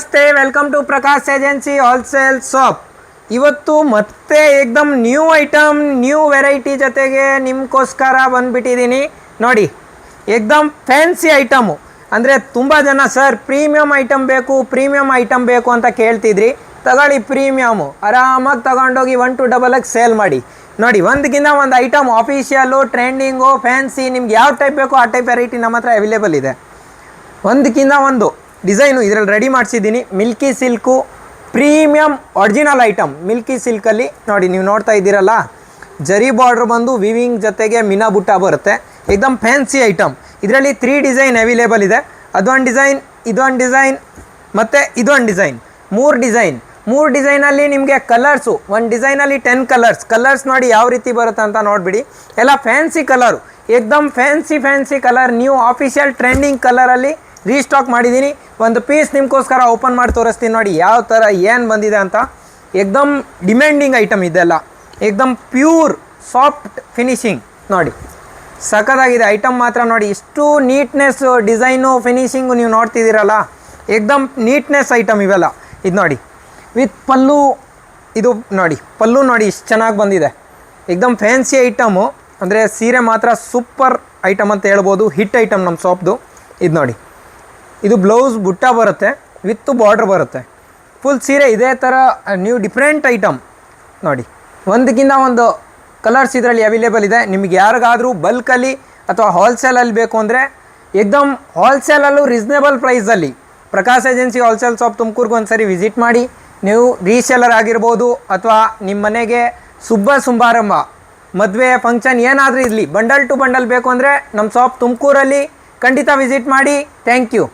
ನಮಸ್ತೆ, welcome to Prakash agency wholesale shop. ಇವತ್ತು ಮತ್ತೆ ಏಕ್ದಮ್ ನ್ಯೂ ಐಟಮ್, ನ್ಯೂ ವೆರೈಟಿ ಜೊತೆಗೆ ನಿಮಗೋಸ್ಕರ ಬಂದುಬಿಟ್ಟಿದ್ದೀನಿ. ನೋಡಿ, ಏಕ್ದಮ್ ಫ್ಯಾನ್ಸಿ ಐಟಮು. ಅಂದರೆ ತುಂಬ ಜನ ಸರ್ ಪ್ರೀಮಿಯಮ್ ಐಟಮ್ ಬೇಕು ಅಂತ ಕೇಳ್ತಿದ್ರಿ. ತಗೊಳ್ಳಿ ಪ್ರೀಮಿಯಮು, ಆರಾಮಾಗಿ ತಗೊಂಡೋಗಿ 1 to 2x ಸೇಲ್ ಮಾಡಿ. ನೋಡಿ, ಒಂದಕ್ಕಿಂತ ಒಂದು ಐಟಮ್ ಆಫೀಷಿಯಲ್ಲು, ಟ್ರೆಂಡಿಂಗು, ಫ್ಯಾನ್ಸಿ, ನಿಮ್ಗೆ ಯಾವ ಟೈಪ್ ಬೇಕೋ ಆ ಟೈಪ್ ವೆರೈಟಿ ನಮ್ಮ ಹತ್ರ ಅವೈಲೇಬಲ್ ಇದೆ. ಒಂದಕ್ಕಿಂತ ಒಂದು ಡಿಸೈನು ಇದರಲ್ಲಿ ರೆಡಿ ಮಾಡಿಸಿದ್ದೀನಿ. Milky silk premium original item. Milky ಸಿಲ್ಕಲ್ಲಿ ನೋಡಿ, ನೀವು ನೋಡ್ತಾ ಇದ್ದೀರಲ್ಲ, ಜರಿ ಬಾರ್ಡ್ರ್ ಬಂದು ವಿವಿಂಗ್ ಜೊತೆಗೆ ಮಿನಾ ಬುಟ್ಟ ಬರುತ್ತೆ. ಏಕ್ದಮ್ ಫ್ಯಾನ್ಸಿ ಐಟಮ್. ಇದರಲ್ಲಿ 3 ಡಿಸೈನ್ ಅವೈಲೇಬಲ್ ಇದೆ. ಅದೊಂದು ಡಿಸೈನ್, ಇದೊಂದು ಡಿಸೈನ್ ಮತ್ತು ಇದೊಂದು ಡಿಸೈನ್. 3 ಡಿಸೈನಲ್ಲಿ ನಿಮಗೆ ಕಲರ್ಸು, ಒಂದು ಡಿಸೈನಲ್ಲಿ 10 ಕಲರ್ಸ್ ನೋಡಿ ಯಾವ ರೀತಿ ಬರುತ್ತೆ ಅಂತ ನೋಡಿಬಿಡಿ. ಎಲ್ಲ ಫ್ಯಾನ್ಸಿ ಕಲರು, ಏಕ್ದಮ್ fancy colour, new official trending ಕಲರಲ್ಲಿ ರೀಸ್ಟಾಕ್ ಮಾಡಿದ್ದೀನಿ. ಒಂದು ಪೀಸ್ ನಿಮಗೋಸ್ಕರ ಓಪನ್ ಮಾಡಿ ತೋರಿಸ್ತೀನಿ. ನೋಡಿ ಯಾವ ಥರ ಏನು ಬಂದಿದೆ ಅಂತ. ಏಕ್ದಮ್ ಡಿಮ್ಯಾಂಡಿಂಗ್ ಐಟಮ್ ಇದೆಲ್ಲ. ಏಕ್ದಮ್ ಪ್ಯೂರ್ ಸಾಫ್ಟ್ ಫಿನಿಶಿಂಗ್. ನೋಡಿ ಸಖತ್ತಾಗಿದೆ ಐಟಮ್ ಮಾತ್ರ. ನೋಡಿ ಇಷ್ಟು ನೀಟ್ನೆಸ್, ಡಿಸೈನು, ಫಿನಿಶಿಂಗು ನೀವು ನೋಡ್ತಿದ್ದೀರಲ್ಲ, ಏಕ್ದಮ್ ನೀಟ್ನೆಸ್ ಐಟಮ್ ಇವೆಲ್ಲ. ಇದು ನೋಡಿ ವಿತ್ ಪಲ್ಲು, ಇದು ನೋಡಿ ಪಲ್ಲು ನೋಡಿ ಇಷ್ಟು ಚೆನ್ನಾಗಿ ಬಂದಿದೆ. ಏಕ್ದಮ್ ಫ್ಯಾನ್ಸಿ ಐಟಮು. ಅಂದರೆ ಸೀರೆ ಮಾತ್ರ ಸೂಪರ್ ಐಟಮ್ ಅಂತ ಹೇಳ್ಬೋದು. ಹಿಟ್ ಐಟಮ್ ನಮ್ಮ ಶಾಪ್ದು. ಇದು ನೋಡಿ, ಇದು ಬ್ಲೌಸ್ ಬುಟ್ಟ ಬರುತ್ತೆ, ವಿತ್ ಬಾರ್ಡ್ರ್ ಬರುತ್ತೆ. ಫುಲ್ ಸೀರೆ ಇದೇ ಥರ ನೀವು ಡಿಫ್ರೆಂಟ್ ಐಟಮ್. ನೋಡಿ, ಒಂದಕ್ಕಿಂತ ಒಂದು ಕಲರ್ಸ್ ಇದರಲ್ಲಿ ಅವೈಲೇಬಲ್ ಇದೆ. ನಿಮಗೆ ಯಾರಿಗಾದರೂ ಬಲ್ಕಲ್ಲಿ ಅಥವಾ ಹೋಲ್ಸೇಲಲ್ಲಿ ಬೇಕು ಅಂದರೆ ಏಕ್ದಮ್ ಹೋಲ್ಸೇಲಲ್ಲೂ ರೀಸ್ನೇಬಲ್ ಪ್ರೈಸಲ್ಲಿ ಪ್ರಕಾಶ್ ಏಜೆನ್ಸಿ ಹೋಲ್ಸೇಲ್ ಶಾಪ್ ತುಮಕೂರ್ಗೆ ಒಂದು ಸರಿ ವಿಸಿಟ್ ಮಾಡಿ. ನೀವು ರೀಸೇಲರ್ ಆಗಿರ್ಬೋದು ಅಥವಾ ನಿಮ್ಮ ಮನೆಗೆ ಶುಭ ಸಮಾರಂಭ, ಮದುವೆ, ಫಂಕ್ಷನ್ ಏನಾದರೂ ಇರಲಿ, ಬಂಡಲ್ ಟು ಬಂಡಲ್ ಬೇಕು ಅಂದರೆ ನಮ್ಮ ಶಾಪ್ ತುಮಕೂರಲ್ಲಿ ಖಂಡಿತ ವಿಸಿಟ್ ಮಾಡಿ. Thank you.